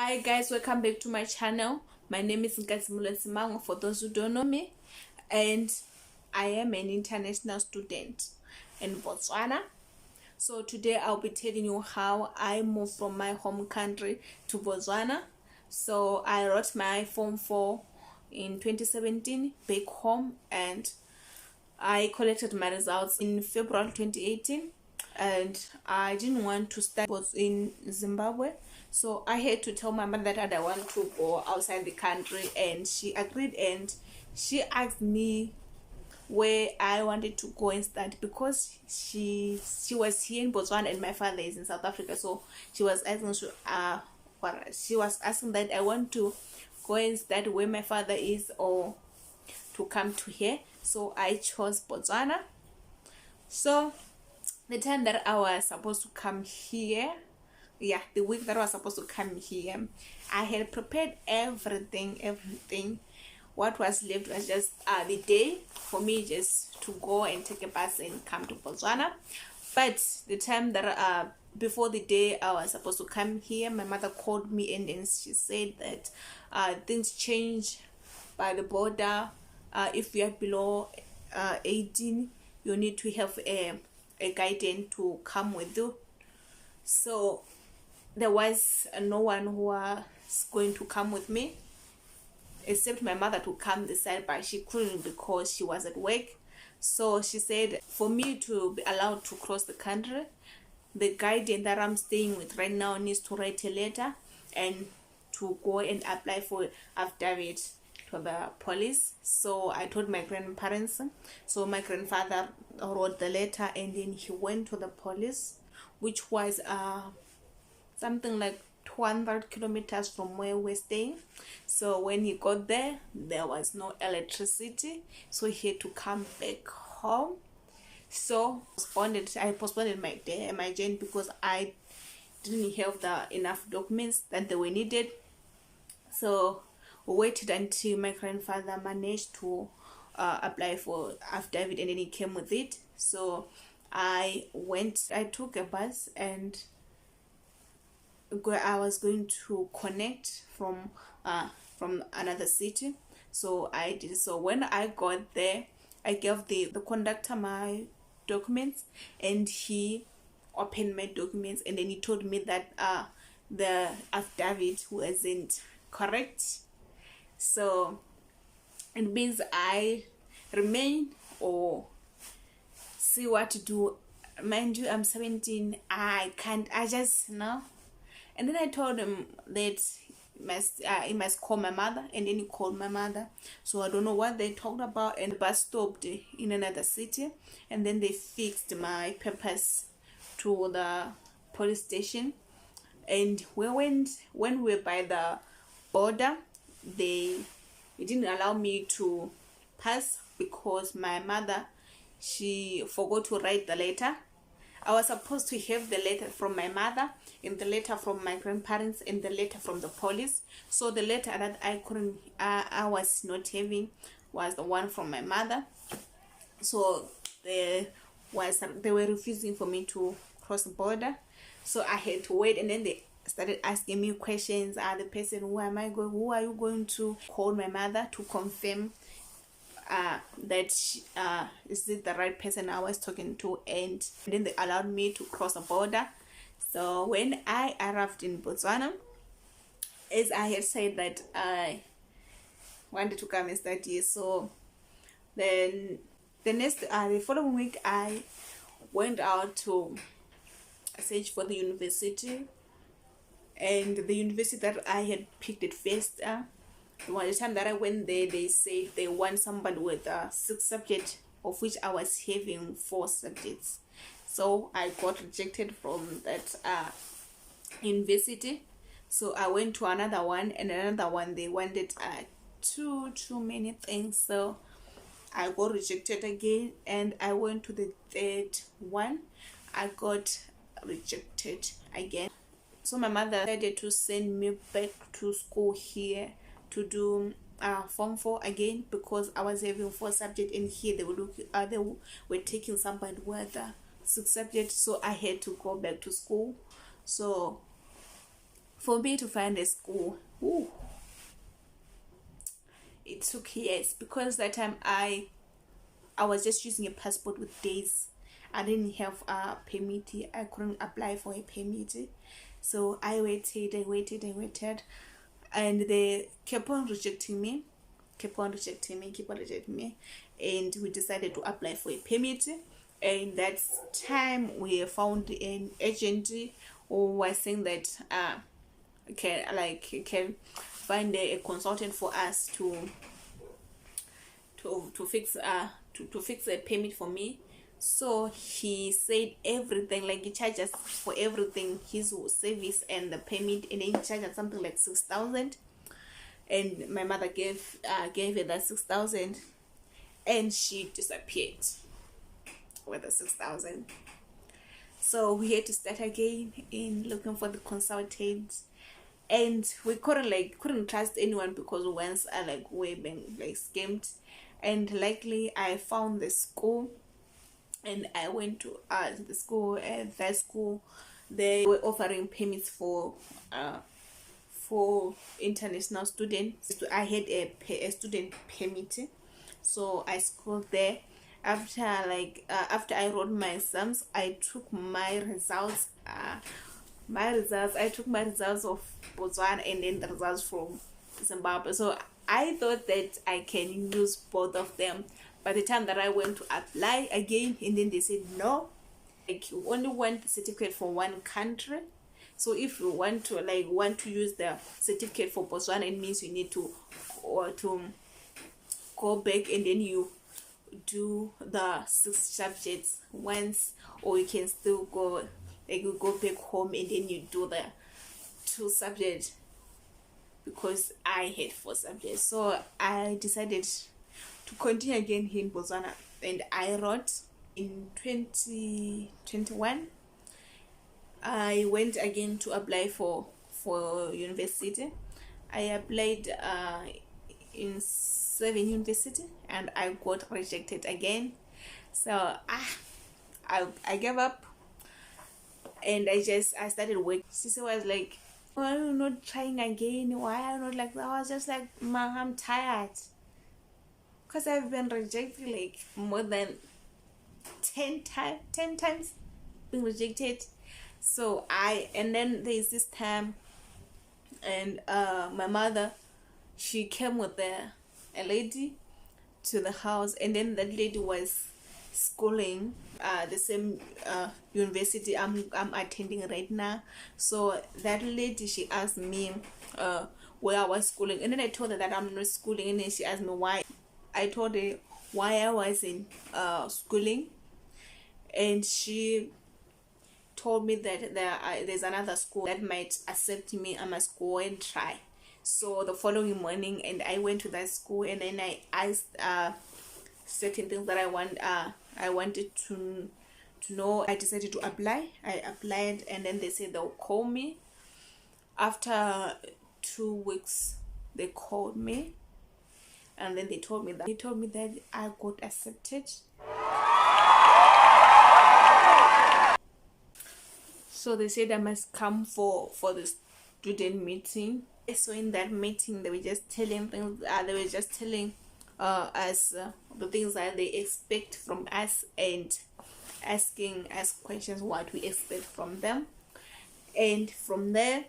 Hi guys, welcome back to my channel. My name is Simang for those who don't know me, and I am an international student in Botswana. So today I'll be telling you how I moved from my home country to Botswana. So I wrote my Form 4 in 2017 back home, and I collected my results in February 2018, and I didn't want to start in Zimbabwe. So I had to tell my mother that I don't want to go outside the country, and she agreed, and she asked me where I wanted to go and start, because she was here in Botswana and my father is in South Africa. So she was asking that I want to go and start where my father is or to come to here. So I chose Botswana. So the time that I was supposed to come here, the week that I was supposed to come here, I had prepared everything. What was left was just the day for me just to go and take a bus and come to Botswana. But the time that before the day I was supposed to come here, my mother called me, and then she said that things change by the border. If you are below 18, you need to have a guardian to come with you. So there was no one who was going to come with me except my mother to come this side, but she couldn't because she was at work. So she said for me to be allowed to cross the country, the guardian that I'm staying with right now needs to write a letter and to go and apply for affidavit to the police. So I told my grandparents. So my grandfather wrote the letter, and then he went to the police, which was something like 200 kilometers from where we're staying. So when he got there, there was no electricity, so he had to come back home. So I postponed my journey because I didn't have enough documents that they were needed. So we waited until my grandfather managed to apply for affidavit, and then he came with it. So I took a bus, and I was going to connect from another city. So I did. So when I got there, I gave the conductor my documents, and he opened my documents, and then he told me that the affidavit wasn't correct. So it means I remain or see what to do. Mind you, I'm 17. I just And then I told him that he must call my mother, and then he called my mother. So I don't know what they talked about, and the bus stopped in another city, and then they fixed my papers to the police station. And when we were by the border, they didn't allow me to pass because my mother, she forgot to write the letter. I was supposed to have the letter from my mother, and the letter from my grandparents, and the letter from the police. So the letter that I was not having was the one from my mother. So they were refusing for me to cross the border. So I had to wait, and then they started asking me questions. The person, who are you going to? Call my mother to confirm that is it the right person I was talking to, and then they allowed me to cross the border. So when I arrived in Botswana, as I had said that I wanted to come and study, so then the following week I went out to search for the university, and the university that I had picked it first. By the time that I went there, they said they want somebody with 6 subjects, of which I was having 4 subjects. So I got rejected from that university. So I went to another one, and another one they wanted too many things. So I got rejected again, and I went to the third one. I got rejected again. So my mother decided to send me back to school here to do Form 4 again, because I was having 4 subjects, and here they were taking somebody with 6 subjects. So I had to go back to school. So For me to find a school, ooh, it took years, because that time I was just using a passport with days. I didn't have a permit. I couldn't apply for a permit. So I waited, and they kept on rejecting me, and we decided to apply for a permit. And that time we found an agent who was saying that can find a consultant for us to fix to fix a permit for me. So he said everything, like he charges for everything, his service and the permit, and then he charged something like 6,000. And my mother gave her that 6,000, and she disappeared with the 6,000. So we had to start again in looking for the consultant, and we couldn't trust anyone, because once we're being scammed. And likely I found the school, and I went to the school, and that school, they were offering permits for international students. So I had a student permit, so I schooled there. After I wrote my exams, I took my results. I took my results of Botswana and then the results from Zimbabwe. So I thought that I can use both of them. By the time that I went to apply again, and then they said no, you only want the certificate for one country. So if you want to use the certificate for Botswana, it means you need to go back, and then you do the 6 subjects once, or you can still go you go back home and then you do the 2 subjects, because I had 4 subjects. So I decided to continue again here in Botswana, and I wrote in 2021. I went again to apply for university. I applied in 7 university, and I got rejected again. So I gave up, and I started working. Sister was like, why are you not trying again? Why are you not like that? I was just like, Ma, I'm tired, because I've been rejected like more than 10 times being rejected. So and then there's this time, and my mother, she came with a lady to the house, and then that lady was schooling the same university I'm attending right now. So that lady, she asked me where I was schooling, and then I told her that I'm not schooling, and then she asked me why. I told her why I was in schooling, and she told me that there's another school that might accept me. I must go and try. So the following morning, and I went to that school, and then I asked certain things that I wanted to know. I decided to apply. I applied, and then they said they'll call me. After 2 weeks, they called me, and then they told me that I got accepted. So they said I must come for the student meeting. So in that meeting, they were just telling things. They were just telling us the things that they expect from us, and asking us questions what we expect from them. And from there,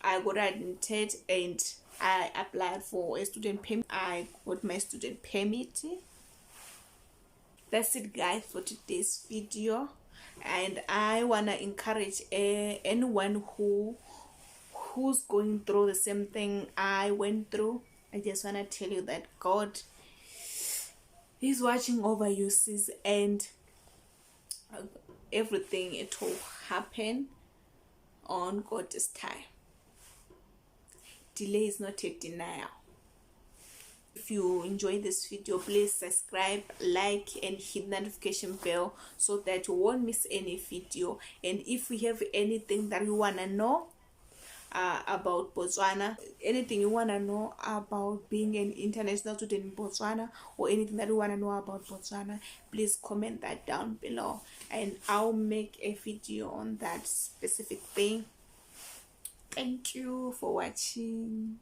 I got admitted, and I applied for a student permit. I got my student permit. That's it, guys, for today's video. And I wanna encourage anyone who's going through the same thing I went through. I just wanna tell you that God is watching over you, sis, and everything, it will happen on God's time. Delay is not a denial. If you enjoy this video, please subscribe, like, and hit the notification bell so that you won't miss any video. And if you have anything that you want to know about Botswana, anything you want to know about being an international student in Botswana, or anything that you want to know about Botswana, please comment that down below, and I'll make a video on that specific thing. Thank you for watching.